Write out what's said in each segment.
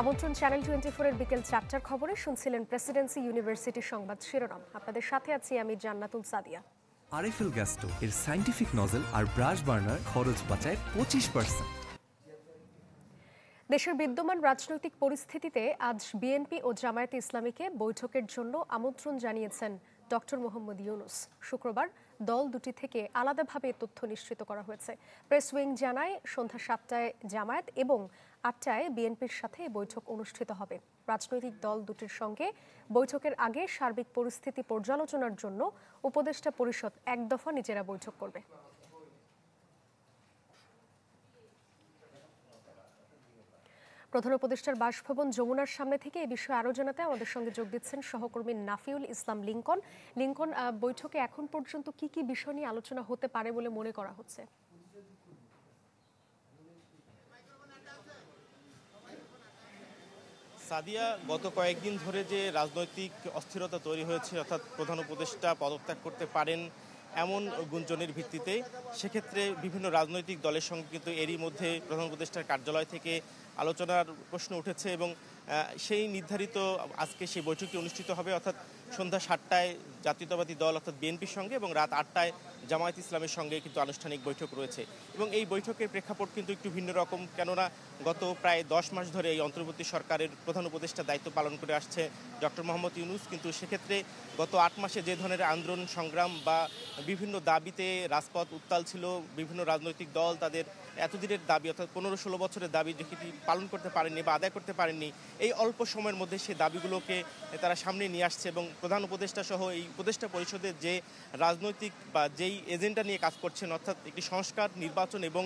আমন্ত্রণ চ্যানেল 24 এর বিকেল 4টার খবরে শুনছিলেন প্রেসিডেন্সি ইউনিভার্সিটির সংবাদ শিরোনাম। আপনাদের সাথে আছি আমি জান্নাতুল সাদিয়া। আরএফএল গ্যাস্টো এর সায়েন্টিফিক নজল আর ব্রাশ বার্নার খরচ বাঁচায় 25%। দেশের বিদ্যমান রাজনৈতিক পরিস্থিতিতে আজ বিএনপি ও জামায়াতে ইসলামীকে বৈঠকের জন্য আমন্ত্রণ জানিয়েছেন ডক্টর মোহাম্মদ ইউনূস। শুক্রবার দল দুটি থেকে আলাদাভাবে তথ্য নিশ্চিত করা হয়েছে। প্রেস উইং জানায় সন্ধ্যা 7টায় জামায়াত এবং 8টায় বিএনপির সাথে বৈঠক অনুষ্ঠিত হবে। রাজনৈতিক দল দুটির সঙ্গে বৈঠকের আগে সার্বিক পরিস্থিতি পর্যালোচনার জন্য উপদেষ্টা পরিষদ এক দফা নিজেরা বৈঠক করবে। প্রধান উপদেষ্টার বাসভবন যমুনার সামনে থেকে এই বিষয়ে আরো জানাতে আমাদের সঙ্গে যোগ দিচ্ছেন সহকর্মী নাফিউল ইসলাম লিংকন। লিংকন, বৈঠকে এখন পর্যন্ত কি কি বিষয় নিয়ে আলোচনা হতে পারে বলে মনে করা হচ্ছে? সাদিয়া, গত কয়েকদিন ধরে যে রাজনৈতিক অস্থিরতা তৈরি হয়েছে, অর্থাৎ প্রধান উপদেষ্টা পদত্যাগ করতে পারেন এমন গুঞ্জনের ভিত্তিতে, সেক্ষেত্রে বিভিন্ন রাজনৈতিক দলের সঙ্গে কিন্তু এরই মধ্যে প্রধান উপদেষ্টার কার্যালয় থেকে আলোচনার প্রশ্ন উঠেছে এবং সেই নির্ধারিত আজকে সেই বৈঠকটি অনুষ্ঠিত হবে, অর্থাৎ সন্ধ্যা 7টায় জাতীয়তাবাদী দল অর্থাৎ বিএনপির সঙ্গে এবং রাত 8টায় জামায়াত ইসলামের সঙ্গে কিন্তু আনুষ্ঠানিক বৈঠক রয়েছে। এবং এই বৈঠকের প্রেক্ষাপট কিন্তু একটু ভিন্ন রকম, কেননা গত প্রায় 10 মাস ধরে এই অন্তর্বর্তী সরকারের প্রধান উপদেষ্টা দায়িত্ব পালন করে আসছে ডক্টর মোহাম্মদ ইউনূস। কিন্তু সেক্ষেত্রে গত 8 মাসে যে ধরনের আন্দোলন সংগ্রাম বা বিভিন্ন দাবিতে রাজপথ উত্তাল ছিল, বিভিন্ন রাজনৈতিক দল তাদের এতদিনের দাবি অর্থাৎ 15-16 বছরের দাবি যেটি পালন করতে পারেননি বা আদায় করতে পারেননি, এই অল্প সময়ের মধ্যে সেই দাবিগুলোকে তারা সামনে নিয়ে আসছে এবং প্রধান উপদেষ্টা সহ এই উপদেষ্টা পরিষদের যে রাজনৈতিক বা যেই এজেন্ডা নিয়ে কাজ করছেন, অর্থাৎ একটি সংস্কার, নির্বাচন এবং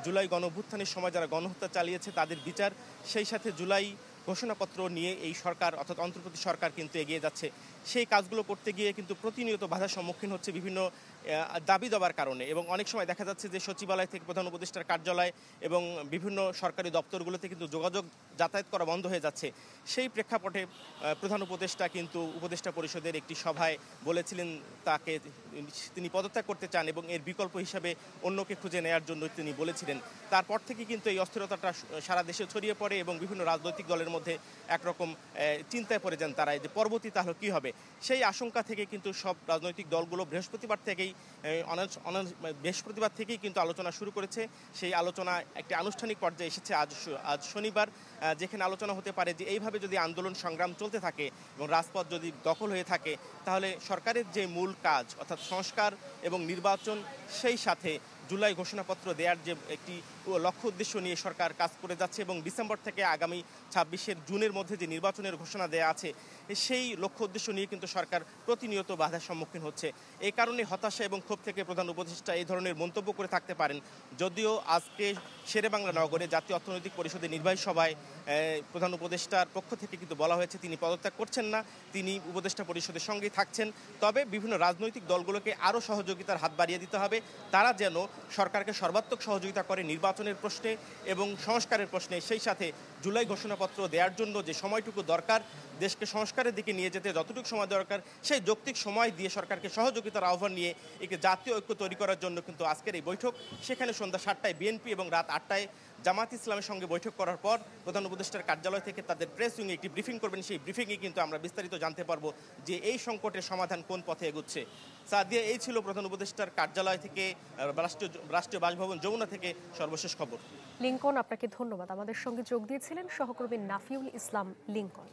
জুলাই গণঅভ্যুত্থানের সময় যারা গণহত্যা চালিয়েছে তাদের বিচার, সেই সাথে জুলাই ঘোষণাপত্র নিয়ে এই সরকার অর্থাৎ অন্তর্বর্তী সরকার কিন্তু এগিয়ে যাচ্ছে। সেই কাজগুলো করতে গিয়ে কিন্তু প্রতিনিয়ত বাধার সম্মুখীন হচ্ছে বিভিন্ন দাবি দেওয়ার কারণে, এবং অনেক সময় দেখা যাচ্ছে যে সচিবালয় থেকে প্রধান উপদেষ্টার কার্যালয় এবং বিভিন্ন সরকারি দপ্তরগুলোতে কিন্তু যোগাযোগ যাতায়াত করা বন্ধ হয়ে যাচ্ছে। সেই প্রেক্ষাপটে প্রধান উপদেষ্টা কিন্তু উপদেষ্টা পরিষদের একটি সভায় বলেছিলেন তিনি পদত্যাগ করতে চান এবং এর বিকল্প হিসাবে অন্যকে খুঁজে নেওয়ার জন্য তিনি বলেছিলেন। তারপর থেকে কিন্তু এই অস্থিরতাটা সারা দেশে ছড়িয়ে পড়ে এবং বিভিন্ন রাজনৈতিক দলের মধ্যে একরকম চিন্তায় পড়ে যান তারা, যে পরবর্তী তাহলে কী হবে। সেই আশঙ্কা থেকে কিন্তু সব রাজনৈতিক দলগুলো বৃহস্পতিবার থেকেই কিন্তু আলোচনা শুরু করেছে। সেই আলোচনা একটি আনুষ্ঠানিক পর্যায়ে এসেছে আজ শনিবার, যেখানে আলোচনা হতে পারে যে এইভাবে যদি আন্দোলন সংগ্রাম চলতে থাকে এবং রাজপথ যদি দখল হয়ে থাকে, তাহলে সরকারের যে মূল কাজ অর্থাৎ সংস্কার এবং নির্বাচন, সেই সাথে জুলাই ঘোষণাপত্র দেওয়ার যে একটি লক্ষ্য উদ্দেশ্য নিয়ে সরকার কাজ করে যাচ্ছে এবং ডিসেম্বর থেকে আগামী 26 জুনের মধ্যে যে নির্বাচনের ঘোষণা দেওয়া আছে, সেই লক্ষ্য উদ্দেশ্য নিয়ে কিন্তু সরকার প্রতিনিয়ত বাধার সম্মুখীন হচ্ছে। এই কারণে হতাশা এবং ক্ষোভ থেকে প্রধান উপদেষ্টা এই ধরনের মন্তব্য করে থাকতে পারেন। যদিও আজকে শেরেবাংলা নগরে জাতীয় অর্থনৈতিক পরিষদের নির্বাহী সভায় প্রধান উপদেষ্টার পক্ষ থেকে কিন্তু বলা হয়েছে তিনি পদত্যাগ করছেন না, তিনি উপদেষ্টা পরিষদের সঙ্গেই থাকছেন। তবে বিভিন্ন রাজনৈতিক দলগুলোকে আরও সহযোগিতার হাত বাড়িয়ে দিতে হবে, তারা যেন সরকারকে সর্বাত্মক সহযোগিতা করে নির্বাচনের প্রশ্নে এবং সংস্কারের প্রশ্নে, সেই সাথে জুলাই ঘোষণাপত্র দেওয়ার জন্য যে সময়টুকু দরকার, দেশকে সংস্কারের দিকে নিয়ে যেতে যতটুকু সময় দরকার, সেই যৌক্তিক সময় দিয়ে সরকারকে সহযোগিতার আহ্বান নিয়ে একটি জাতীয় ঐক্য তৈরি করার জন্য কিন্তু আজকের এই বৈঠক। সেখানে সন্ধ্যা 7টায় বিএনপি এবং রাত 8টায় জামায়াত ইসলামের সঙ্গে বৈঠক করার পর প্রধান উপদেষ্টার কার্যালয় থেকে তাদের প্রেস উইংয়ে একটি ব্রিফিং করবেন। সেই ব্রিফিংয়ে কিন্তু আমরা বিস্তারিত জানতে পারবো যে এই সংকটের সমাধান কোন পথে এগোচ্ছে। সাদিয়া, এই ছিল প্রধান উপদেষ্টার কার্যালয় থেকে রাষ্ট্রীয় বাসভবন যমুনা থেকে সর্বশেষ খবর। লিংকন, আপনাকে ধন্যবাদ। আমাদের সঙ্গে যোগ দিয়েছিলেন সহকর্মী নাফিউল ইসলাম লিংকন।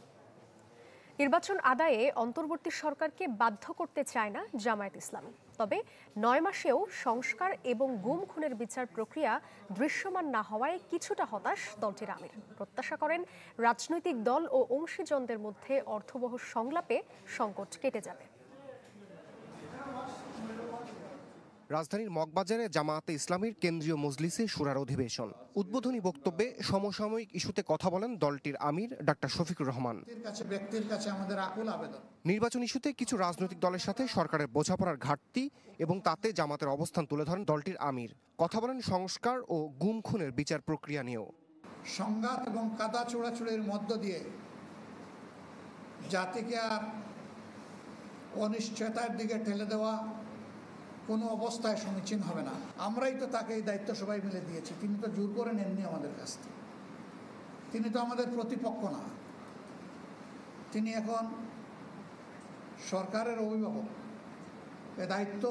নির্বাচন আদায়ে অন্তর্বর্তী সরকারকে বাধ্য করতে চায় না জামায়াত ইসলামী, তবে 9 মাসেও সংস্কার এবং গুম খুনের বিচার প্রক্রিয়া দৃশ্যমান না হওয়ায় কিছুটা হতাশ দলটির আমির। প্রত্যাশা করেন রাজনৈতিক দল ও অংশীজনদের মধ্যে অর্থবহ সংলাপে সংকট কেটে যাবে। রাজধানীর মগবাজারে জামায়াতে ইসলামীর কেন্দ্রীয় মজলিসে শুরার অধিবেশন। উদ্বোধনী বক্তব্যে সমসাময়িক ইস্যুতে কথা বলেন দলটির আমির ডাক্তার শফিকুর রহমান। নির্বাচন ইস্যুতে কিছু রাজনৈতিক দলের সাথে সরকারের বোঝাপড়ার ঘাটতি এবং তাতে জামাতের অবস্থান তুলে ধরেন দলটির আমির। কথা বলেন সংস্কার ও গুম খুনের বিচার প্রক্রিয়া নিয়েও। সংঘাত এবং কাদা ছোড়াছুড়ির মধ্য দিয়ে জাতিকে আর অনিশ্চয়তার দিকে ঠেলে দেওয়া কোনো অবস্থায় সমীচীন হবে না। আমরাই তো তাকে এই দায়িত্ব সবাই মিলে দিয়েছি, তিনি তো জোর করে নেননি আমাদের কাছ থেকে। তিনি তো আমাদের প্রতিপক্ষ না, তিনি এখন সরকারের অভিভাবক। এ দায়িত্ব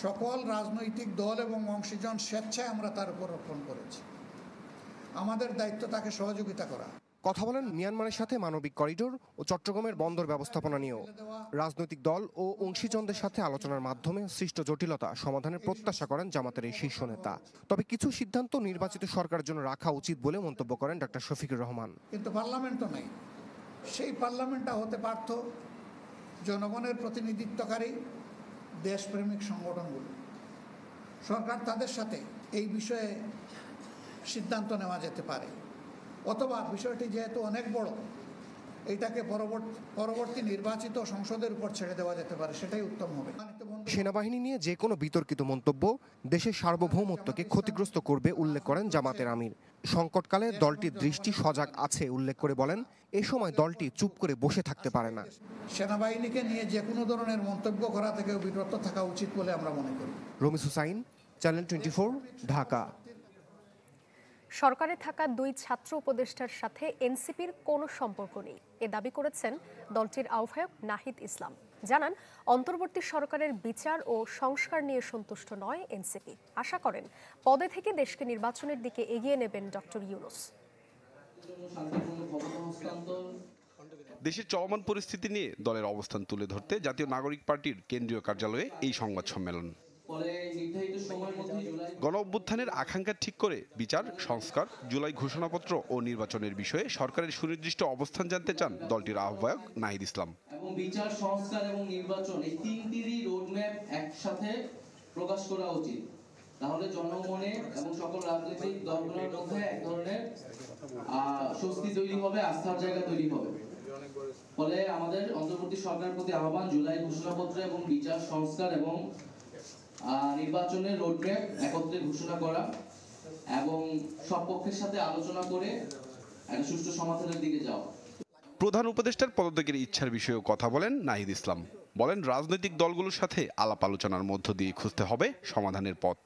সকল রাজনৈতিক দল এবং অংশীজন স্বেচ্ছায় আমরা তার উপর অর্পণ করেছি। আমাদের দায়িত্ব তাকে সহযোগিতা করা। কথা বলেন মিয়ানমারের সাথে মানবিক করিডোর ও চট্টগ্রামের বন্দর ব্যবস্থাপনা নিয়েও। রাজনৈতিক দল ও অংশীজনদের সাথে আলোচনার মাধ্যমে সৃষ্ট জটিলতা সমাধানের প্রত্যাশা করেন জামাতের এই শীর্ষ নেতা। তবে কিছু সিদ্ধান্ত নির্বাচিত সরকারের জন্য রাখা উচিত বলে মন্তব্য করেন ডক্টর শফিকুর রহমান। কিন্তু পার্লামেন্ট তো নেই, সেই পার্লামেন্টটা হতে পারত জনগণের প্রতিনিধিত্বকারী দেশপ্রেমিক সংগঠনগুলো। সরকার তাদের সাথে এই বিষয়ে সিদ্ধান্ত নেওয়া যেতে পারে, অথবা বিষয়টি যেহেতু অনেক বড়, এইটাকে পরবর্তী নির্বাচিত সংসদের উপর ছেড়ে দেওয়া যেতে পারে, সেটাই উত্তম হবে। সেনাবাহিনী নিয়ে যে কোনো বিতর্কিত মন্তব্য দেশের সার্বভৌমত্বকে ক্ষতিগ্রস্ত করবে উল্লেখ করেন জামাতের আমির। সংকটকালে দলটির দৃষ্টি সজাগ আছে উল্লেখ করে বলেন, এ সময় দলটি চুপ করে বসে থাকতে পারে না। সেনাবাহিনীকে নিয়ে যে কোনো ধরনের মন্তব্য করা থেকে বিরত থাকা উচিত বলে আমরা মনে করি। রমিজ হুসাইন, চ্যানেল 24, ঢাকা। সরকারে থাকা 2 ছাত্র উপদেষ্টার সাথে এনসিপির কোনো সম্পর্ক নেই, এ দাবি করেছেন দলটির আহ্বায়ক নাহিদ ইসলাম। জানান, অন্তর্বর্তী সরকারের বিচার ও সংস্কার নিয়ে সন্তুষ্ট নয় এনসিপি। আশা করেন পদে থেকে দেশকে নির্বাচনের দিকে এগিয়ে নেবেন ডক্টর ইউনূস। দেশের চলমান পরিস্থিতি নিয়ে দলের অবস্থান তুলে ধরতে জাতীয় নাগরিক পার্টির কেন্দ্রীয় কার্যালয়ে এই সংবাদ সম্মেলন। গণ অভ্যুত্থানের আকাঙ্ক্ষা ঠিক করে বিচার, সংস্কার, জুলাই ঘোষণাপত্র ও নির্বাচনের বিষয়ে সরকারের সুনির্দিষ্ট অবস্থান জানতে চান দলটির আহ্বায়ক নাহিদ ইসলাম। এবং বিচার, সংস্কার এবং নির্বাচন এই তিনটিরই রোডম্যাপ একসাথে প্রকাশ করা উচিত, তাহলে জনমনে এবং সকল রাজনৈতিক দলগুলোর মধ্যে এক ধরনের স্বস্তি তৈরি হবে, আস্থার জায়গা তৈরি হবে। ফলে আমাদের অন্তর্বর্তী সরকারের প্রতি আহ্বান, জুলাই ঘোষণাপত্র এবং বিচার, সংস্কার এবং নির্বাচনের রোডম্যাপ একত্রে ঘোষণা করা এবং সব পক্ষের সাথে আলোচনা করে একটা সুষ্ঠু সমাধানের দিকে যাওয়া। প্রধান উপদেষ্টার পদত্যাগের ইচ্ছার বিষয়েও কথা বলেন নাহিদ ইসলাম। বলেন, রাজনৈতিক দলগুলোর সাথে আলাপ আলোচনার মধ্য দিয়ে খুঁজতে হবে সমাধানের পথ।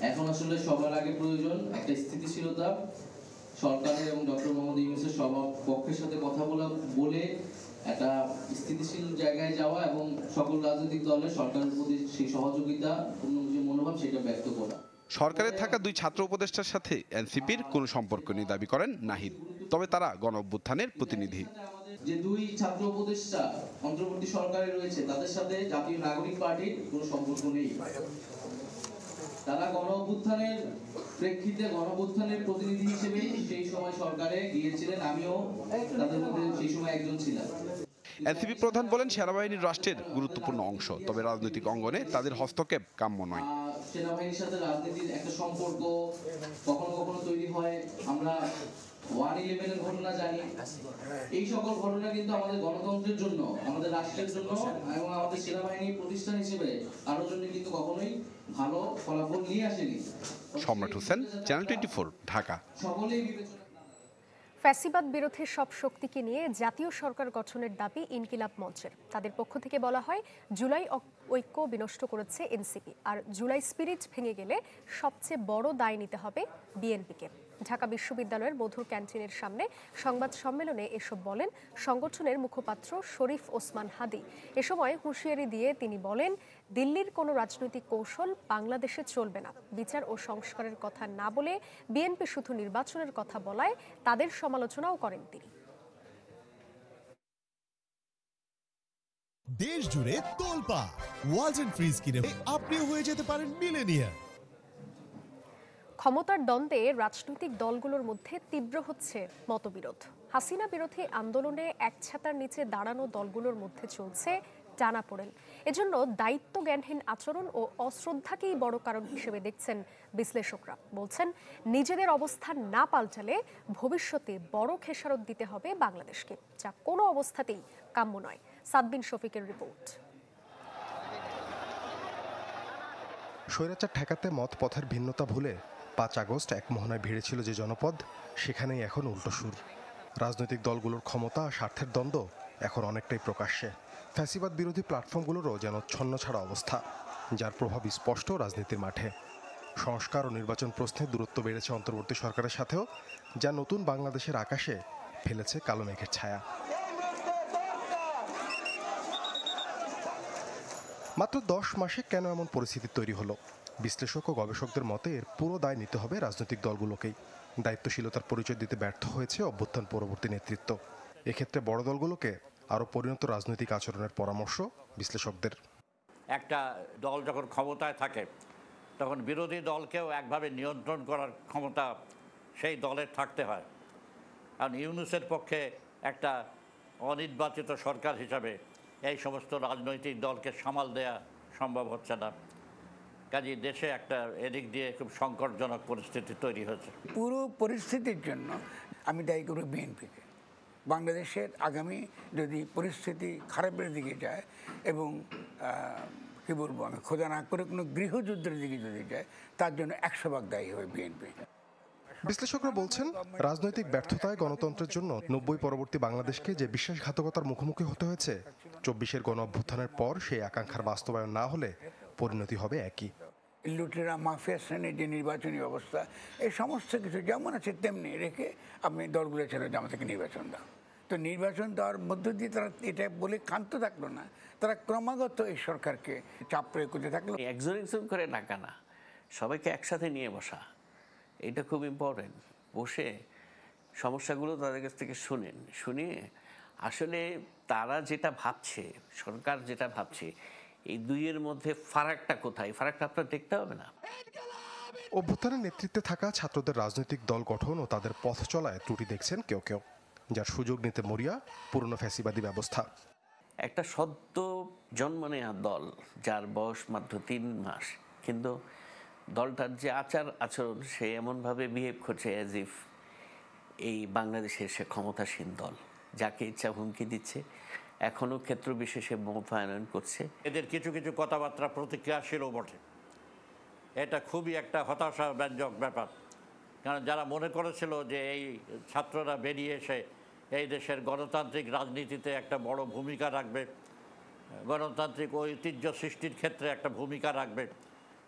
এখন আসলে সবার আগে প্রয়োজন একটা স্থিতিশীলতা, সরকারের এবং ডক্টর মোহাম্মদ ইউনূসের সবার পক্ষের সাথে কথা বলে একটা স্থিতিশীল জায়গায় যাওয়া এবং সকল রাজনৈতিক দলের সরকারের প্রতি সেই সহযোগিতা পূর্ণ যে মনোভাব সেটা ব্যক্ত করা। সরকারে থাকা 2 ছাত্র উপদেষ্টার সাথে এনসিপির কোনো সম্পর্ক নেই দাবি করেন নাহিদ। তবে তারা গণ অভ্যুত্থানের প্রতিনিধি। যে 2 ছাত্র উপদেষ্টা অন্তর্বর্তী সরকারে রয়েছে তাদের সাথে জাতীয় নাগরিক পার্টির কোনো সম্পর্ক নেই। তারা গণ অভ্যুত্থানের প্রেক্ষিতে গণ অভ্যুত্থানের প্রতিনিধি হিসেবে সেই সময় সরকারে গিয়েছিলেন, আমিও তাদের মধ্যে সেই সময় একজন ছিলাম। এনসিপি প্রধান বলেন, সেনাবাহিনীর রাষ্ট্রের গুরুত্বপূর্ণ অংশ, তবে রাজনৈতিক অঙ্গনে তাদের হস্তক্ষেপ কাম্য নয়। সেনাবাহিনীর সাথে রাজনীতির একটা সম্পর্ক কখনো কখনো তৈরি হয়, আমরা 1/11-এর ঘটনা জানি। এই সকল ঘটনা কিন্তু আমাদের গণতন্ত্রের জন্য, আমাদের রাষ্ট্রের জন্য এবং আমাদের সেনাবাহিনী প্রতিষ্ঠান হিসেবে কারোর জন্য কিন্তু কখনোই ভালো ফলাফল নিয়ে আসেনি। সম্রাট হোসেন, চ্যানেল 24, ঢাকা। সকলেই বিবেচনা। ফ্যাসিবাদ বিরোধী সব শক্তিকে নিয়ে জাতীয় সরকার গঠনের দাবি ইনকিলাব মঞ্চের। তাদের পক্ষ থেকে বলা হয়, জুলাই ঐক্য বিনষ্ট করেছে এনসিপি, আর জুলাই স্পিরিট ভেঙে গেলে সবচেয়ে বড় দায় নিতে হবে বিএনপিকে। ঢাকা বিশ্ববিদ্যালয়ের মধুর ক্যান্টিনের সামনে সংবাদ সম্মেলনে এসব বলেন সংগঠনের মুখপাত্র শরীফ ওসমান হাদি। এ সময় হুঁশিয়ারি দিয়ে তিনি বলেন, দিল্লির কোনো রাজনৈতিক কৌশল বাংলাদেশে চলবে না। বিচার ও সংস্কারের কথা না বলে বিএনপি শুধু নির্বাচনের কথা বলায় তাদের সমালোচনাও করেন তিনি। দেশ জুড়ে তোলপাড় ওয়ালটন ফ্রিজ কিনে আপনিও হয়ে যেতে পারেন মিলেনিয়ার। ক্ষমতার দ্বন্দ্বে রাজনৈতিক দলগুলোর মধ্যে তীব্র হচ্ছে মতবিরোধ। হাসিনা বিরোধী আন্দোলনে এক ছাতার নিচে দাঁড়ানো দলগুলোর মধ্যে চলছে টানাপোড়েন। এজন্য দায়িত্ব জ্ঞানহীন আচরণ ও অশ্রদ্ধাকেই বড় কারণ হিসেবে দেখছেন বিশ্লেষকরা। বলছেন, নিজেদের অবস্থান না পাল্টালে ভবিষ্যতে বড় খেসারত দিতে হবে বাংলাদেশকে, যা কোনো অবস্থাতেই কাম্য নয়। সাদবিন শফিকের রিপোর্ট। স্বৈরাচার ঠেকাতে মত পথের ভিন্নতা ভুলে 5 আগস্ট এক মোহনায় ভিড়েছিল যে জনপদ, সেখানেই এখন উল্টো সুর। রাজনৈতিক দলগুলোর ক্ষমতা আর স্বার্থের দ্বন্দ্ব এখন অনেকটাই প্রকাশ্যে। ফ্যাসিবাদ বিরোধী প্ল্যাটফর্মগুলোরও যেন ছন্নছাড়া অবস্থা, যার প্রভাব স্পষ্ট রাজনীতির মাঠে। সংস্কার ও নির্বাচন প্রশ্নে দূরত্ব বেড়েছে অন্তর্বর্তী সরকারের সাথেও, যা নতুন বাংলাদেশের আকাশে ফেলেছে কালো মেঘের ছায়া। মাত্র 10 মাসে কেন এমন পরিস্থিতি তৈরি হলো? বিশ্লেষক ও গবেষকদের মতে এর পুরো দায় নিতে হবে রাজনৈতিক দলগুলোকেই। দায়িত্বশীলতার পরিচয় দিতে ব্যর্থ হয়েছে অভ্যুত্থান পরবর্তী নেতৃত্ব। এক্ষেত্রে বড় দলগুলোকে আরও পরিণত রাজনৈতিক আচরণের পরামর্শ বিশ্লেষকদের। একটা দল যখন ক্ষমতায় থাকে তখন বিরোধী দলকেও একভাবে নিয়ন্ত্রণ করার ক্ষমতা সেই দলের থাকতে হয়। কারণ ইউনূসের পক্ষে একটা অনির্বাচিত সরকার হিসাবে এই সমস্ত রাজনৈতিক দলকে সামাল দেয়া সম্ভব হচ্ছে না। কাজেই দেশে একটা এদিক দিয়ে খুব সংকটজনক পরিস্থিতি তৈরি হয়েছে। পুরো পরিস্থিতির জন্য আমি দায়ী করব বিএনপিকে। বাংলাদেশের আগামী যদি পরিস্থিতি খারাপের দিকে যায় এবং কি বলবো আমি খোদা না করে কোনো গৃহযুদ্ধের দিকে যদি যায়, তার জন্য 100% দায়ী হবে বিএনপি। বিশ্লেষকরা বলছেন, রাজনৈতিক ব্যর্থতায় গণতন্ত্রের জন্য 90 পরবর্তী বাংলাদেশকে যে বিশ্বাসঘাতকতার মুখোমুখি হতে হয়েছে, 24-এর গণ অভ্যুত্থানের পর সেই আকাঙ্ক্ষার বাস্তবায়ন না হলে পরিণতি হবে একই। লুটেরা মাফিয়া শ্রেণীর যে নির্বাচনী ব্যবস্থা, এই সমস্ত কিছু যেমন আছে তেমনি রেখে আপনি দলগুলো ছেড়ে জামা থেকে নির্বাচন দাও। তো নির্বাচন দেওয়ার মধ্য দিয়ে তারা এটা বলে ক্ষান্ত থাকলো না, তারা ক্রমাগত এই সরকারকে চাপ প্রয়োগ করতে থাকলো। একজন করে ডাকা না, সবাইকে একসাথে নিয়ে বসা, এটা খুব ইম্পর্টেন্ট। বসে সমস্যাগুলো তাদের কাছ থেকে শুনিয়ে আসলে তারা যেটা ভাবছে, সরকার যেটা ভাবছে, এই দুইয়ের মধ্যে ফারাকটা কোথায়, ফারাকটা আপনার দেখতে হবে না। অভ্যুত্থানের নেতৃত্বে থাকা ছাত্রদের রাজনৈতিক দল গঠন ও তাদের পথ চলায় ত্রুটি দেখছেন কেউ কেউ, যার সুযোগ নিতে মরিয়া পুরনো ফ্যাসিবাদী ব্যবস্থা। একটা সদ্য জন্ম নেওয়া দল, যার বয়স মাত্র 3 মাস, কিন্তু দলটার যে আচরণ, সে এমনভাবে বিহেভ করছে অ্যাজ ইফ এই বাংলাদেশের সে ক্ষমতাসীন দল, যাকে ইচ্ছা হুমকি দিচ্ছে, এখনও ক্ষেত্র বিশেষে মোতায়েন করছে। এদের কিছু কিছু কথাবার্তা প্রতিক্রিয়াশীলও বটে। এটা খুবই একটা হতাশাব্যঞ্জক ব্যাপার। কারণ যারা মনে করেছিল যে এই ছাত্ররা বেরিয়ে এসে এই দেশের গণতান্ত্রিক রাজনীতিতে একটা বড় ভূমিকা রাখবে, গণতান্ত্রিক ঐতিহ্য সৃষ্টির ক্ষেত্রে একটা ভূমিকা রাখবে,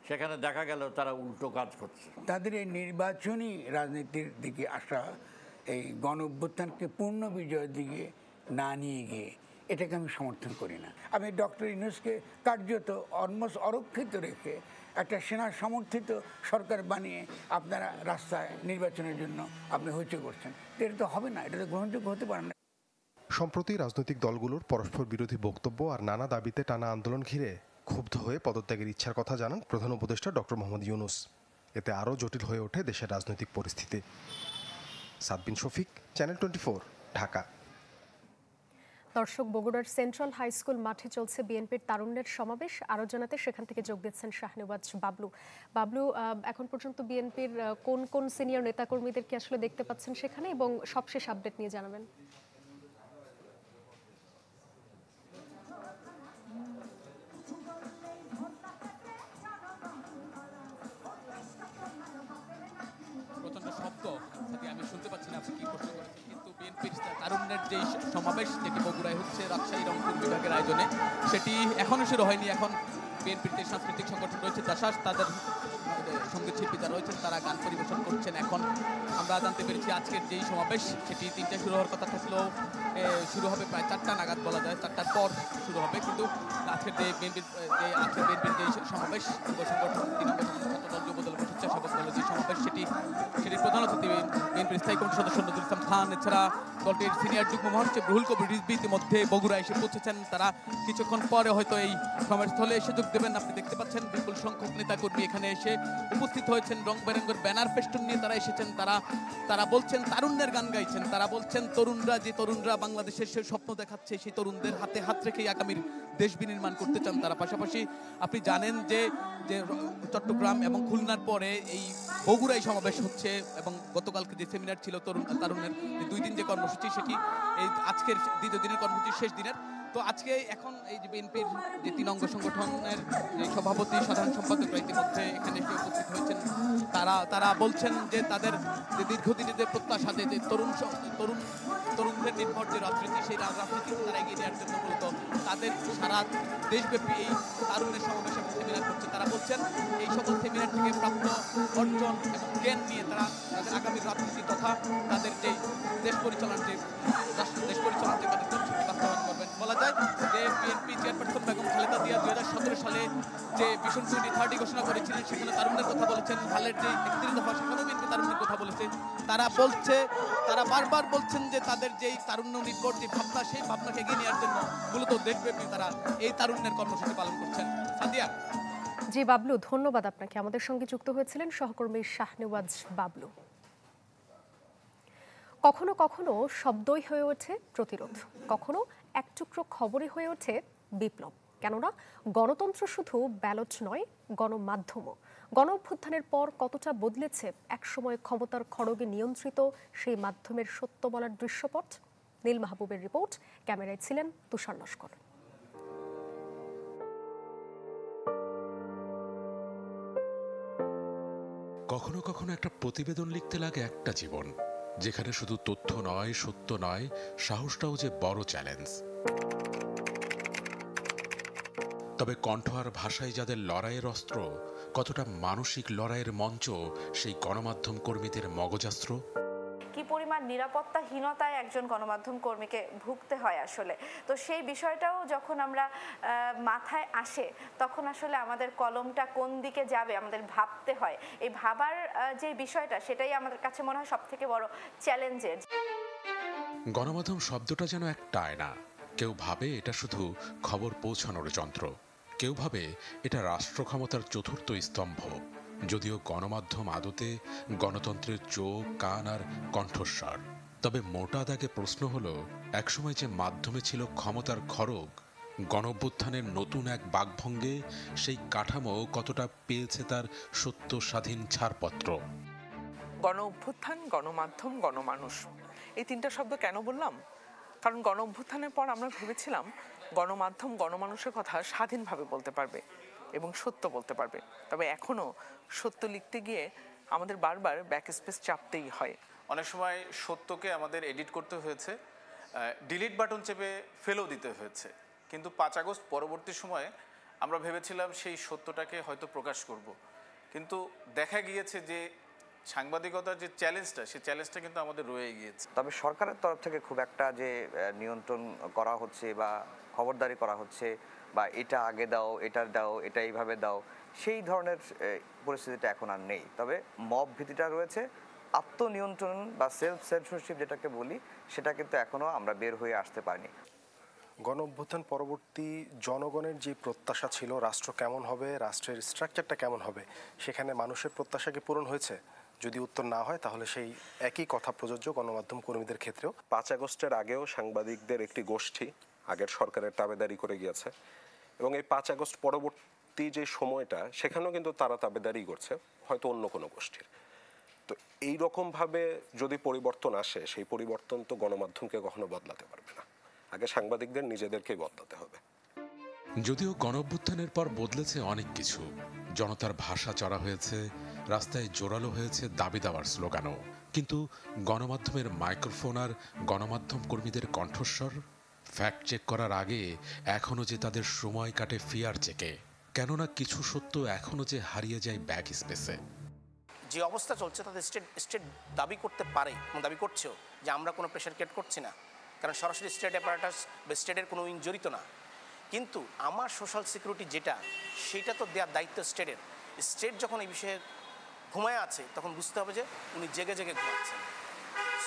সেখানে দেখা গেল তারা উল্টো কাজ করছে। তাদের এই নির্বাচনী রাজনীতির দিকে আসা, এই গণ অভ্যুত্থানকে পূর্ণ বিজয়ের দিকে না নিয়ে গিয়ে, এটাকে আমি সমর্থন করি না। আমি ডক্টর ইউনূসকে কার্যত অলমোস্ট অরক্ষিত রেখে একটা সেনা সমর্থিত সরকার বানিয়ে আপনারা রাস্তায় নির্বাচনের জন্য আপনি হইচই করছেন, এটা তো হবে না, এটা তো গ্রহণযোগ্য হতে পারে না। সম্প্রতি রাজনৈতিক দলগুলোর পরস্পর বিরোধী বক্তব্য আর নানা দাবিতে টানা আন্দোলন ঘিরে ক্ষুব্ধ হয়ে পদত্যাগের ইচ্ছার কথা জানান প্রধান উপদেষ্টা ডক্টর মোহাম্মদ ইউনূস। এতে আরও জটিল হয়ে ওঠে দেশের রাজনৈতিক পরিস্থিতি। সাদবিন শফিক, চ্যানেল 24, ঢাকা। দর্শক, বগুড়ার সেন্ট্রাল হাই স্কুল মাঠে চলছে বিএনপির তারুণ্যের সমাবেশ। আরও জানাতে সেখান থেকে যোগ দিচ্ছেন শাহনেওয়াজ বাবলু। এখন পর্যন্ত বিএনপির কোন কোন সিনিয়র নেতাকর্মীদেরকে আসলে দেখতে পাচ্ছেন সেখানে, এবং সবশেষ আপডেট নিয়ে জানাবেন। আমি শুনতে পাচ্ছি না আপনি কি প্রশ্ন করেছেন, কিন্তু বিএনপির তারুণ্যের যে সমাবেশ, যেটি বগুড়ায় হচ্ছে রাজশাহী রংপুর বিভাগের আয়োজনে, সেটি এখনও শুরু হয়নি। এখন বিএনপির যে সাংস্কৃতিক সংগঠন রয়েছে দাসাস, তাদের সঙ্গীত শিল্পী যারা রয়েছেন তারা গান পরিবেশন করছেন। এখন আমরা জানতে পেরেছি আজকের যেই সমাবেশ, সেটি 3টায় শুরু হওয়ার কথা থাকলেও শুরু হবে প্রায় 4টা নাগাদ, বলা যায় 4টার পর শুরু হবে। কিন্তু আজকের যে বিএনপির যে সমাবেশ, যুব সংগঠন 3 নম্বর ছাত্রদল, যুবদল, স্বেচ্ছাসেবক দলের যে সমাবেশ, সেটির প্রধান অতিথি বিএনপির স্থায়ী কমিটির সদস্য নজরুল ইসলাম খান। এছাড়া দলটির সিনিয়র যুগ্ম মহাসচিব রুহুল কবির রিজভী ইতিমধ্যে বগুড়া এসে পৌঁছেছেন। তারা কিছুক্ষণ পরে হয়তো এই সমাবেশস্থলে এসে যোগ দেবেন। আপনি দেখতে পাচ্ছেন বিপুল সংখ্যক নেতাকর্মী এখানে এসে উপস্থিত হয়েছেন। রং বেরঙ্গের ব্যানার ফেস্টুন নিয়ে তারা এসেছেন। তারা বলছেন, তারুণ্যের গান গাইছেন। তারা বলছেন তরুণরা বাংলাদেশের সে স্বপ্ন দেখাচ্ছে, সেই তরুণদের হাতে হাত রেখেই আগামীর দেশ বিনির্মাণ করতে চান তারা। পাশাপাশি আপনি জানেন যে চট্টগ্রাম এবং খুলনার পরে এই বগুড়ায় সমাবেশ হচ্ছে, এবং গতকালকে যে সেমিনার ছিল তারুণ্যের 2 দিন যে কর্মসূচি, সেটি এই আজকের 2য় দিনের কর্মসূচি শেষ দিনের। তো আজকে এখন এই যে বিএনপির যে 3 অঙ্গ সংগঠনের যে সভাপতি, সাধারণ সম্পাদকরা ইতিমধ্যে এখানে এসে উপস্থিত হয়েছেন। তারা তারা বলছেন যে তাদের যে দীর্ঘদিনের যে প্রত্যাশা যে তরুণদের নির্ভর যে রাজনীতি, সেই রাজনীতিকে তারা এগিয়ে নেওয়ার জন্য মূলত তাদের সারা দেশব্যাপী এই তারুণের সমাবেশ এবং সেমিনার করছে। তারা বলছেন এই সকল সেমিনার থেকে প্রাপ্ত অর্জন এবং জ্ঞান নিয়ে তারা তাদের আগামী রাজনীতি তথা তাদের যে দেশ পরিচালনার যে বাস্তবায়ন করবেন। বলা যায় যে বিএনপি চেয়ারপারসন বেগম খালেদা জিয়া 2017 সালে যে ভিশন 2030 ঘোষণা করেছিলেন, সেখানে তারুণ্যের কথা বলেছেন। হালের যে 31 দফা, সেখানেও বিএনপি তারুণ্যের কথা বলেছে। তারা বারবার বলছেন যে তাদের যেই তারুণ্য নির্ভর যে ভাবনা, সেই ভাবনাকে এগিয়ে নেওয়ার জন্য মূলত দেশব্যাপী তারা এই তারুণ্যের কর্মসূচি পালন করছেন। সাদিয়া। জি বাবলু, ধন্যবাদ আপনাকে। আমাদের সঙ্গে যুক্ত হয়েছিলেন সহকর্মী শাহনেওয়াজ বাবলু। কখনো কখনো শব্দই হয়ে ওঠে প্রতিরোধ, কখনো এক টুকরো খবরই হয়ে ওঠে বিপ্লব। কেননা গণতন্ত্র শুধু ব্যালট নয়, গণমাধ্যমও। গণ অভ্যুত্থানের পর কতটা বদলেছে একসময় ক্ষমতার খড়গে নিয়ন্ত্রিত সেই মাধ্যমের সত্য বলার দৃশ্যপট। নীল মাহবুবের রিপোর্ট, ক্যামেরায় ছিলেন তুষার লস্কর। কখনো কখনো একটা প্রতিবেদন লিখতে লাগে একটা জীবন, যেখানে শুধু তথ্য নয়, সত্য নয়, সাহসটাও যে বড় চ্যালেঞ্জ। তবে কণ্ঠ আর ভাষায় যাদের লড়াইয়ের অস্ত্র, কতটা মানসিক লড়াইয়ের মঞ্চ সেই গণমাধ্যম কর্মীদের মগজাস্ত্র। কি পরিমাণ নিরাপত্তাহীনতায় একজন গণমাধ্যম কর্মীকে ভুগতে হয় আসলে। তো সেই বিষয়টাও যখন আমরা মাথায় আসে, তখন আসলে আমাদের কলমটা কোন দিকে যাবে আমাদের ভাবতে হয়। এই ভাবার যে বিষয়টা, সেটাই আমাদের কাছে মনে হয় সবথেকে বড় চ্যালেঞ্জের। গণমাধ্যম শব্দটা যেন একটা আয়না। কেউ ভাবে এটা শুধু খবর পৌঁছানোর যন্ত্র, কেউ ভাবে এটা রাষ্ট্র ক্ষমতার চতুর্থ স্তম্ভ। যদিও গণমাধ্যম আদতে গণতন্ত্রের চোখ, কান আর কণ্ঠস্বর। তবে মোটা দাগে প্রশ্ন হলো, একসময় যে মাধ্যমে ছিল ক্ষমতার খড়গ, গণঅভ্যুত্থানের নতুন এক বাকভঙ্গে সেই কাঠামো কতটা পেয়েছে তার সত্য স্বাধীন ছাড়পত্র। গণ অভ্যুত্থান, গণমাধ্যম, গণমানুষ, এই তিনটা শব্দ কেন বললাম? কারণ গণ অভ্যুত্থানের পর আমরা ভেবেছিলাম গণমাধ্যম গণমানুষের কথা স্বাধীনভাবে বলতে পারবে এবং সত্য বলতে পারবে। তবে এখনও সত্য লিখতে গিয়ে আমাদের বারবার ব্যাক স্পেস চাপতেই হয়। অনেক সময় সত্যকে আমাদের এডিট করতে হয়েছে, ডিলিট বাটন চেপে ফেলেও দিতে হয়েছে। কিন্তু 5 আগস্ট পরবর্তী সময়ে আমরা ভেবেছিলাম সেই সত্যটাকে হয়তো প্রকাশ করব, কিন্তু দেখা গিয়েছে যে সাংবাদিকতার যে চ্যালেঞ্জটা, সেই চ্যালেঞ্জটা কিন্তু আমাদের রয়ে গিয়েছে। তবে সরকারের তরফ থেকে খুব একটা যে নিয়ন্ত্রণ করা হচ্ছে বা খবরদারি করা হচ্ছে বা এটা আগে দাও, এটা দাও, এটা এইভাবে দাও, সেই ধরনের পরিস্থিতিটা এখন আর নেই। তবে মব ভীতিটা রয়েছে, আত্মনিয়ন্ত্রণ বা সেলফ সেন্সরশিপ যেটাকে বলি, সেটা কিন্তু এখনও আমরা বের হয়ে আসতে পারিনি। গণ অভ্যুত্থান পরবর্তী জনগণের যে প্রত্যাশা ছিল রাষ্ট্র কেমন হবে, রাষ্ট্রের স্ট্রাকচারটা কেমন হবে, সেখানে মানুষের প্রত্যাশা কি পূরণ হয়েছে? যদি উত্তর না হয়, তাহলে সেই একই কথা প্রযোজ্য গণমাধ্যম কর্মীদের ক্ষেত্রেও। 5 আগস্টের আগেও সাংবাদিকদের একটি গোষ্ঠী আগের সরকারের তাবেদারি করে গিয়েছে, এবং এই 5 আগস্ট পরবর্তী যে সময়টা, সেখানেও কিন্তু তারা তাবেদারি করছে, হয়তো অন্য কোনো গোষ্ঠীর। তো এই রকমভাবে যদি পরিবর্তন আসে, সেই পরিবর্তন তো গণমাধ্যমকে কখনো বদলাতে পারবে না। আগে সাংবাদিকদের নিজেদেরকেই বদলাতে হবে। যদিও গণঅভ্যুত্থানের পর বদলেছে অনেক কিছু, জনতার ভাষা চড়া হয়েছে, রাস্তায় জোরালো হয়েছে দাবি দাওয়ার স্লোগানও, কিন্তু গণমাধ্যমের মাইক্রোফোন আর গণমাধ্যম কর্মীদের কণ্ঠস্বর ফ্যাক্ট চেক করার আগে এখনো যে তাদের সময় কাটে ফিয়ার চেকে। কেননা কিছু সত্য এখনো যে হারিয়ে যায় ব্যাক স্পেসে। যে অবস্থা চলছে, তাদের স্টেট দাবি করতে পারে এবং দাবি করছেও যে আমরা কোনো প্রেশার ক্রিয়েট করছি না, কারণ সরাসরি স্টেট অ্যাপারেটাস বা স্টেটের কোনো উইং জড়িত না। কিন্তু আমার সোশ্যাল সিকিউরিটি যেটা, সেটা তো দেওয়ার দায়িত্ব স্টেটের। স্টেট যখন এই বিষয়ে ঘুমায় আছে, তখন বুঝতে হবে যে উনি জেগে জেগে ঘুমাচ্ছেন।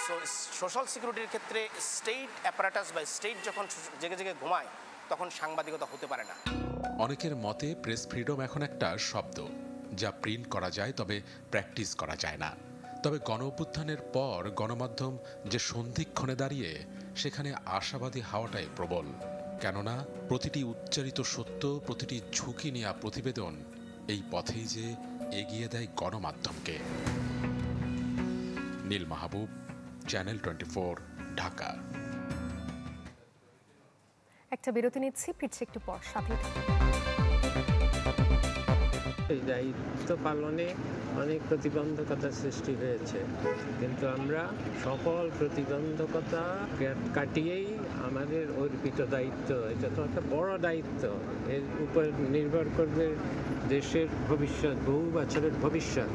সো সোশ্যাল সিকিউরিটির ক্ষেত্রে স্টেট অ্যাপারেটাস বা স্টেট যখন জেগে জেগে ঘুমায়, তখন সাংবাদিকতা হতে পারে না। অনেকের মতে প্রেস ফ্রিডম এখন একটা শব্দ, যা প্রিন্ট করা যায় তবে প্র্যাকটিস করা যায় না। তবে গণ অভ্যুত্থানের পর গণমাধ্যম যে সন্ধিক্ষণে দাঁড়িয়ে, সেখানে আশাবাদী হাওয়াটাই প্রবল। কেননা প্রতিটি উচ্চারিত সত্য, প্রতিটি ঝুঁকি নেওয়া প্রতিবেদন এই পথেই যে এগিয়ে দেয় গণমাধ্যমকে। নীল মাহবুব, চ্যানেল 24, ঢাকা। একটা বিরতি নিচ্ছি, ফিরছি একটু পর, সাথে থাকুন। দায়িত্ব পালনে অনেক প্রতিবন্ধকতা সৃষ্টি হয়েছে, কিন্তু আমরা সকল প্রতিবন্ধকতা কাটিয়েই আমাদের অর্পিত দায়িত্ব, এটা তো একটা বড় দায়িত্ব, এর উপর নির্ভর করবে দেশের ভবিষ্যৎ, বহু বছরের ভবিষ্যৎ।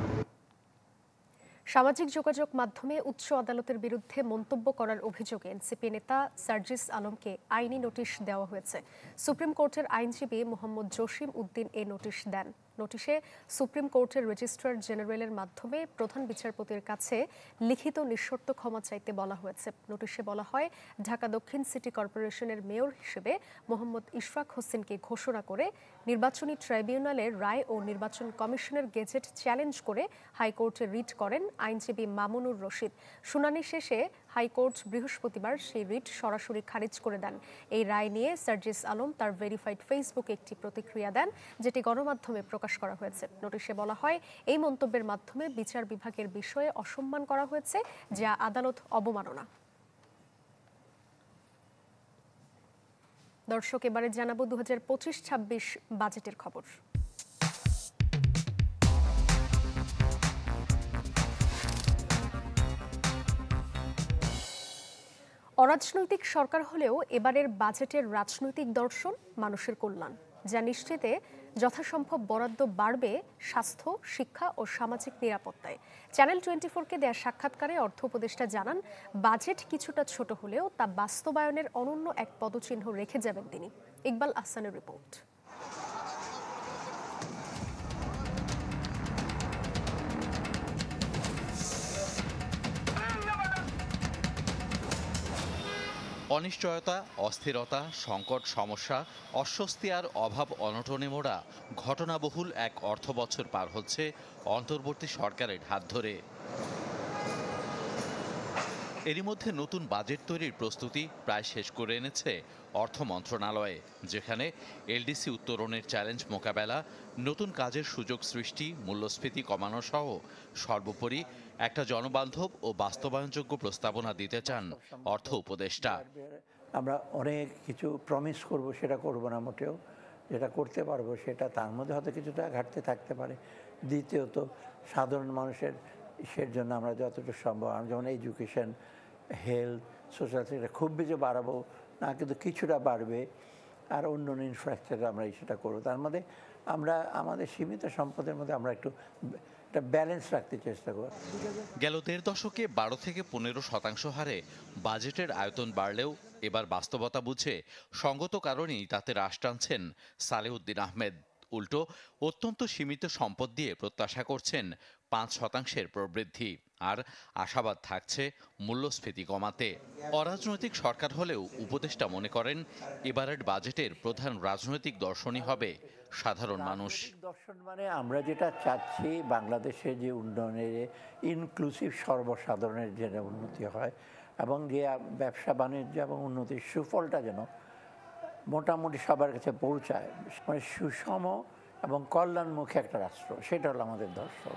সামাজিক যোগাযোগ মাধ্যমে উচ্চ আদালতের বিরুদ্ধে মন্তব্য করার অভিযোগে এনসিপি নেতা সার্জিস আলমকে আইনি নোটিশ দেওয়া হয়েছে। সুপ্রিম কোর্টের আইনজীবী মোহাম্মদ জসিম উদ্দিন এই নোটিশ দেন। নোটিশে সুপ্রিম কোর্টের রেজিস্ট্রার জেনারেলের মাধ্যমে প্রধান বিচারপতির কাছে লিখিত নিঃশর্ত ক্ষমা চাইতে বলা হয়েছে। নোটিশে বলা হয়, ঢাকা দক্ষিণ সিটি কর্পোরেশনের মেয়র হিসেবে মোহাম্মদ ইশরাক হোসেনকে ঘোষণা করে নির্বাচনী ট্রাইব্যুনালের রায় ও নির্বাচন কমিশনের গেজেট চ্যালেঞ্জ করে হাইকোর্টে রিট করেন আইনজীবী মামুনুর রশিদ। শুনানি শেষে হাইকোর্ট বৃহস্পতিবার সেই রিট সরাসরি খারিজ করে দেন। এই রায় নিয়ে সার্জিস আলম তার ভেরিফাইড ফেসবুকে একটি প্রতিক্রিয়া দেন, যেটি গণমাধ্যমে প্রকাশ করা হয়েছে। নোটিশে বলা হয়, এই মন্তব্যের মাধ্যমে বিচার বিভাগের বিষয়ে অসম্মান করা হয়েছে, যা আদালত অবমাননা। দর্শক, এবারে জানাবো 2025-26 বাজেটের খবর। অরাজনৈতিক সরকার হলেও এবারের বাজেটের রাজনৈতিক দর্শন মানুষের কল্যাণ, যা নিশ্চিতে যথাসম্ভব বরাদ্দ বাড়বে স্বাস্থ্য, শিক্ষা ও সামাজিক নিরাপত্তায়। চ্যানেল 24-কে দেয়া সাক্ষাৎকারে অর্থ উপদেষ্টা জানান, বাজেট কিছুটা ছোট হলেও তা বাস্তবায়নের অনন্য এক পদচিহ্ন রেখে যাবেন তিনি। ইকবাল আহসানের রিপোর্ট। অনিশ্চয়তা, অস্থিরতা, সংকট, সমস্যা, অস্বস্তি আর অভাব অনটনে মোড়া ঘটনাবহুল এক অর্থবছর পার হচ্ছে অন্তর্বর্তী সরকারের হাত ধরে। এরই মধ্যে নতুন বাজেট তৈরির প্রস্তুতি প্রায় শেষ করে এনেছে অর্থ মন্ত্রণালয়ে, যেখানে এলডিসি উত্তরণের চ্যালেঞ্জ মোকাবেলা, নতুন কাজের সুযোগ সৃষ্টি, মূল্যস্ফীতি কমানো সহ সর্বোপরি একটা জনবান্ধব ও বাস্তবায়নযোগ্য প্রস্তাবনা দিতে চান অর্থ উপদেষ্টা। আমরা অনেক কিছু প্রমিস করব, সেটা করব না মোটেও, যেটা করতে পারবো সেটা তার মধ্যে হয়তো কিছুটা ঘাটতি থাকতে পারে। দ্বিতীয়ত, সাধারণ মানুষের জন্য আমরা যতটুকু সম্ভব, যেমন এডুকেশন, হেলথ, সোশ্যাল সেক্টর খুব বেশি বাড়াবো না, কিন্তু কিছুটা বাড়বে। আর অন্য ইনফ্রাস্ট্রাকচার আমরা সেটা করবো। তার মধ্যে আমরা আমাদের সীমিত সম্পদের মধ্যে আমরা একটু ব্যালেন্স রাখতে চেষ্টা করব। গেল 1.5 দশকে 12 থেকে 15% হারে বাজেটের আয়তন বাড়লেও এবার বাস্তবতা বুঝে সঙ্গত কারণেই তাতে হ্রাস টানছেন সালেউদ্দিন আহমেদ। উল্টো অত্যন্ত সীমিত সম্পদ দিয়ে প্রত্যাশা করছেন 5% প্রবৃদ্ধি, আর আশাবাদ থাকছে মূল্যস্ফীতি কমাতে। অরাজনৈতিক সরকার হলেও উপদেষ্টা মনে করেন, এবারের বাজেটের প্রধান রাজনৈতিক দর্শনই হবে সাধারণ মানুষ। দর্শন মানে আমরা যেটা চাচ্ছি, বাংলাদেশের যে উন্নয়নের ইনক্লুসিভ সর্বসাধারণের যেন উন্নতি হয়, এবং যে ব্যবসা বাণিজ্য এবং উন্নতির সুফলটা যেন মোটামুটি সবার কাছে পৌঁছায়, মানে সুষম এবং কল্যাণমুখী একটা রাষ্ট্র, সেটা হলো আমাদের দর্শন।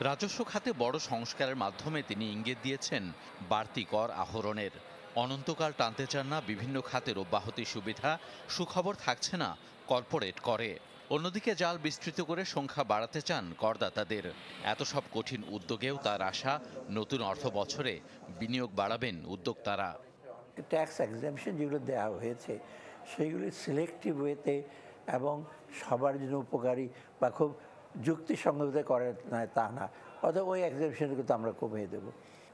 রাজস্ব খাতে বড় সংস্কারের মাধ্যমে তিনি ইঙ্গিত দিয়েছেন বাড়তি কর আহরণের। অনন্তকাল টানতে চান না বিভিন্ন খাতের অব্যাহতি সুবিধা, সুখবর থাকছে না কর্পোরেট করে। অন্যদিকে জাল বিস্তৃত করে সংখ্যা বাড়াতে চান করদাতাদের। এত সব কঠিন উদ্যোগেও তার আশা, নতুন অর্থ বছরে বিনিয়োগ বাড়াবেন উদ্যোক্তারা। ট্যাক্স এক্সাম্পশন যেগুলো দেওয়া হয়েছে সেগুলি সিলেক্টিভ ওয়েতে এবং সবার জন্য উপকারী বা খুব যুক্তিসঙ্গত করে তা না, অথবা ওই এক্সাম্পশনগুলো তো আমরা কমিয়ে দেবো।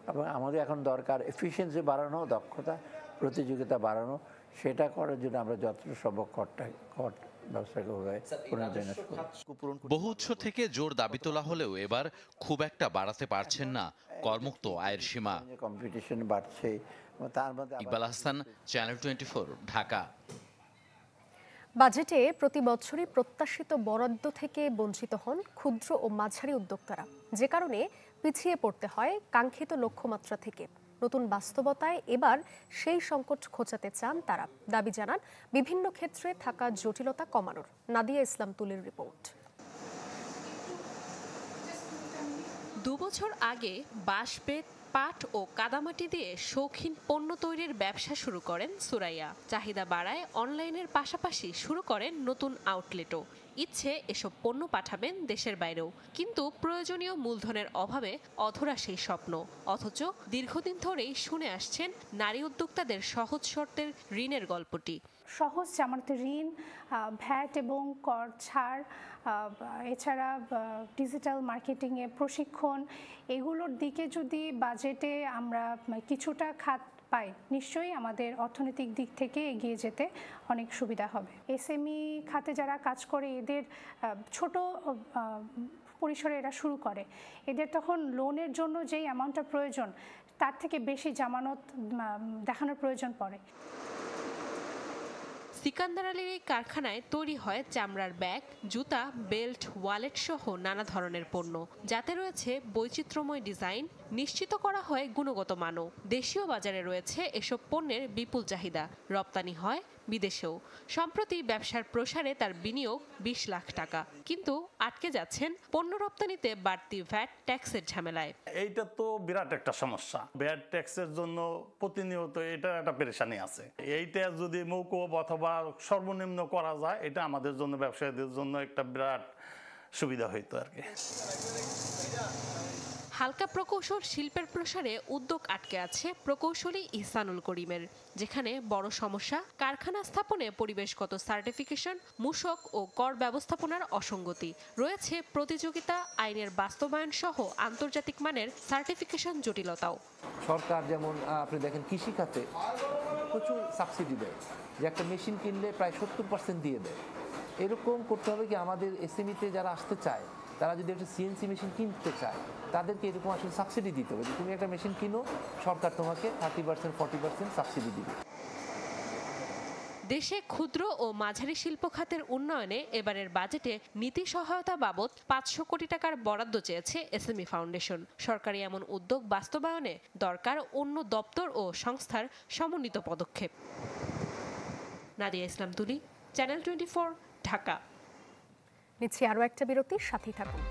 এবং আমাদের এখন দরকার এফিসিয়েন্সি বাড়ানো, দক্ষতা, প্রতিযোগিতা বাড়ানো। সেটা করার জন্য আমরা যতটা সম্ভব বহু উৎস থেকে জোর দাবি তোলা হলেও এবার খুব একটা বাড়াতে পারছেন না করমুক্ত আয়ের সীমা। কম্পিটিশন বাড়ছে। ইকবাল আহসান, চ্যানেল 24, ঢাকা। বাজেটে প্রতি বছরই প্রত্যাশিত বরাদ্দ থেকে বঞ্চিত হন ক্ষুদ্র ও মাঝারি উদ্যোক্তারা, যে কারণে পিছিয়ে পড়তে হয় কাঙ্ক্ষিত লক্ষ্যমাত্রা থেকে। নতুন বাস্তবতায় এবার সেই সংকট ঘোচাতে চান তারা। দাবি জানান বিভিন্ন ক্ষেত্রে থাকা জটিলতা কমানোর। নাদিয়া ইসলাম তুলির রিপোর্ট। 2 বছর আগে বাঁশ, বেত, পাট ও কাদামাটি দিয়ে শৌখিন পণ্য তৈরির ব্যবসা শুরু করেন সুরাইয়া। চাহিদা বাড়ায় অনলাইনের পাশাপাশি শুরু করেন নতুন আউটলেটও। ইচ্ছে এসব পণ্য পাঠাবেন দেশের বাইরেও, কিন্তু প্রয়োজনীয় মূলধনের অভাবে অধরা সেই স্বপ্ন। অথচ দীর্ঘদিন ধরেই শুনে আসছেন নারী উদ্যোক্তাদের সহজ শর্তের ঋণের গল্পটি। সহজ জামানতের ঋণ, ভ্যাট এবং কর ছাড়, এছাড়া ডিজিটাল মার্কেটিংয়ে প্রশিক্ষণ, এগুলোর দিকে যদি বাজেটে আমরা কিছুটা খাত পাই, নিশ্চয়ই আমাদের অর্থনৈতিক দিক থেকে এগিয়ে যেতে অনেক সুবিধা হবে। এসএমই খাতে যারা কাজ করে, এদের ছোট পরিসরে এরা শুরু করে, এদের তখন লোনের জন্য যেই অ্যামাউন্টটা প্রয়োজন তার থেকে বেশি জামানত দেখানোর প্রয়োজন পড়ে। সিকান্দার আলীর এই কারখানায় তৈরি হয় চামড়ার ব্যাগ, জুতা, বেল্ট, ওয়ালেট সহ নানা ধরনের পণ্য, যাতে রয়েছে বৈচিত্র্যময় ডিজাইন। নিশ্চিত করা হয় গুণগত মানও। দেশীয় বাজারে রয়েছে এসব পণ্যের বিপুল চাহিদা, রপ্তানি হয় বিদেশেও। সম্প্রতি ব্যবসার প্রসারে তার বিনিয়োগ 20 লাখ টাকা, কিন্তু আটকে যাচ্ছেন পণ্য রপ্তানিতে বাড়তি ভ্যাট ট্যাক্সের ঝামেলায়। এইটা তো বিরাট একটা সমস্যা। ভ্যাট ট্যাক্সের জন্য প্রতিনিয়ত এটা একটা পেরেশানি আছে। এইটা যদি মৌকুব অথবা সর্বনিম্ন করা যায়, এটা আমাদের জন্য, ব্যবসায়ীদের জন্য একটা বিরাট সুবিধা হইতো আর কি। হালকা প্রকৌশল শিল্পের প্রসারে উদ্যোগ আটকে আছে প্রকৌশলী ইহসানুল করিমের, যেখানে বড় সমস্যা কারখানা স্থাপনে পরিবেশগত সার্টিফিকেশন, মূসক ও কর ব্যবস্থাপনার অসঙ্গতি। রয়েছে প্রতিযোগিতা আইনের বাস্তবায়ন সহ আন্তর্জাতিক মানের সার্টিফিকেশন জটিলতাও। সরকার যেমন আপনি দেখেন কৃষিখাতে প্রচুর সাবসিডি দেয়, যে একটা মেশিন কিনলে প্রায় 70% দিয়ে দেয়। এরকম করতে হবে কি আমাদের এসএমইতে যারা আসতে চায়, তারা যদি একটা সিএনসি মেশিন কিনতে চায়, তাদেরকে এরকম আসলে সাবসিডি দিতে হবে। তুমি একটা মেশিন কিনো, সরকার তোমাকে 30% 40% সাবসিডি দিবে। দেশে ক্ষুদ্র ও মাঝারি শিল্প খাতের উন্নয়নে এবারের বাজেটে নীতি সহায়তা বাবদ 500 কোটি টাকার বরাদ্দ চেয়েছে এসএমই ফাউন্ডেশন। সরকারি এমন উদ্যোগ বাস্তবায়নে দরকার অন্য দপ্তর ও সংস্থার সমন্বিত পদক্ষেপ। নাদিয়া ইসলাম তুলি, চ্যানেল 24, ঢাকা। নিচ্ছি আরও একটা বিরতির সাথেই থাকুন।